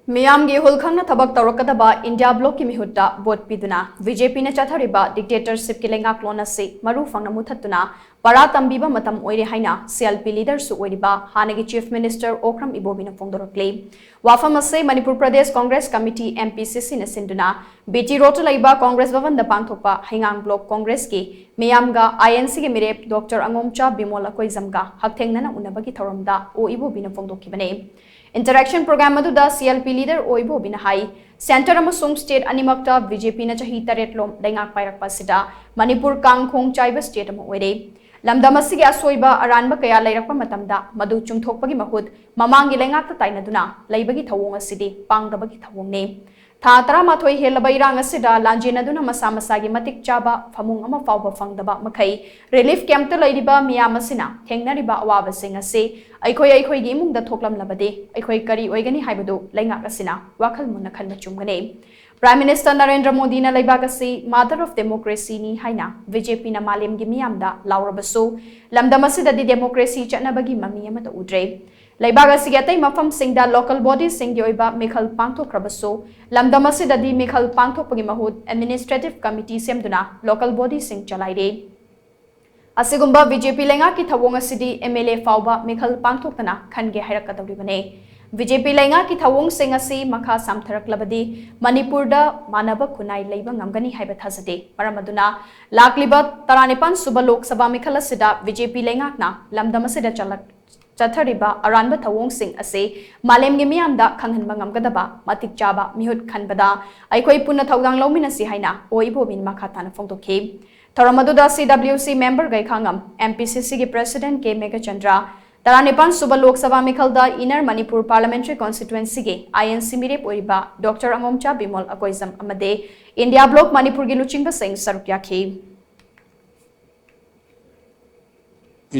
Meeyam Ihul Khangna Thabak tourakkadaba India Bloc ki meehutta vote piduna BJP na chathariba Dictatorship ki leingaklon ase maru phangna Muthatpa Matam Oire haina CLP leader su oiriba hannagi Chief Minister O Ibobi na phongdorakli wafam ase Manipur Pradesh Congress Committee MPCC na sinduna BT Road laiba Congress Bhavan da pangthokpa Hingang Bloc Congress ki Meeyam ga INC ge mirep Dr. Angomcha Bimola koizamga hakthengna na unabagi thoramda O Ibobi na phongdokkibane Interaction program aduda CLP leader O Ibobi na hai center amasung state animakta BJP na chahi taretlom daingak pairakpa sida Manipur kangkhong chaiba state ama oire lamdam asigi asoiba aranba kaya lairakpa matamda madu chungthokpagi mahut mamangi laingakta tainaduna laibagi thawong asidi pangdabagi thawongne tha taramathoi helaba irang asida lanjenaduna masa masagi matik chaba famung ama fawba phangdaba makhai relief camp ta lairiba Meeyam asina thengnariba awaba sing ase aikoi gi imung da thoklam labade aikoi kari oigani haibadu laingak asina wakhal munna khalma chumgane Prime Minister Narendra Modi na laibak ase mother of democracy ni haina BJP na malem gi Meeyam da laurabasu lamdam asida di democracy chatnabagi mami ama ta udre Laibag asigi atay mafam singda local bodies singgi oiba mekhal pangthokrabasu lamdam asida di mekhal pangthokpagi mahut administrative committee semduna local bodies sing chalaire asigumba BJP lenga ki thawong asidi MLA fawba mekhal pangthoktana khange hairakadawribane BJP lenga ki thawong sing asi makha samtharaklabadi Manipur da manaba khunai leiba ngamgani haiba thasade paramaduna lakliba 39 suba lok sabha mekhal asida BJP lenga na lamdam asida chathariba aranba thawong sing ase malem gi Meeyam da khanghanba ngamgadaba matik chaba meehut khanbada aikoi punna thawdang lomina si haina O Ibobi makha thana phongdokhe thoramadu da CWC member gai khangam MPCC gi president K Megachandra 39 suba lok sabha mekhal da inner Manipur parliamentary constituency gi INC mirep oiriba Dr. Angomcha Bimol akoizam amade India Bloc Manipur gi luchingba sing sarukya khi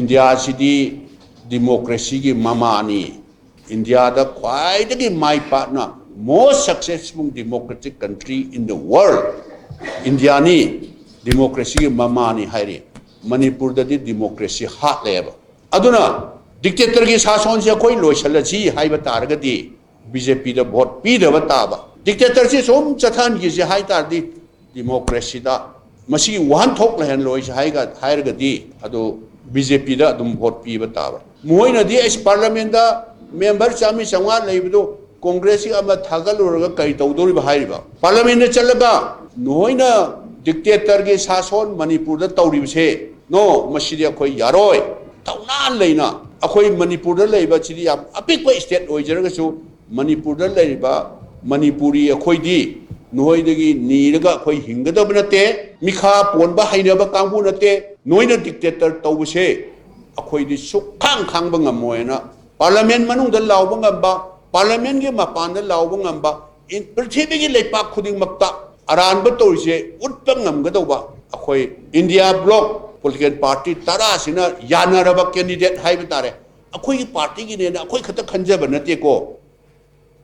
India city democracy ki mamani India da quite the my partner most successful democratic country in the world India ni democracy ki mamani hairi Manipur da di democracy hot level aduna dictator ki sason se koi loisala chi haiba targadi BJP da vote pi da bataba dictator si som chathan ki se hai tar di democracy da masi wan thok lahan lois haiga hairgadi adu BJP da dum vote pi bataba Moina di es parliament da member chami sangwa leibudo congress ki ama thagaluraga kai tawdori ba hairiba parliament ne chalaga noina dictator ge sason Manipur da tawri se no masidi akhoi yaroi tawna leina akhoi Manipur da leiba chidi yam apik ko state oijaraga su Manipur da leiba Manipuri akhoi di noi dagi niraga akhoi hingada banate mikha ponba hainaba kangbu nate noina dictator tawse akhoi di sukhang khang bangam moina parliament manung da law bangamba parliament ge mapan da law bangamba in prithvi gi lepa khuding makta aran ba torise utpangam ga doba akhoi India Bloc political party tara sina yanaraba candidate haiba tare akhoi gi party gi ne akhoi khata khanjaba nate ko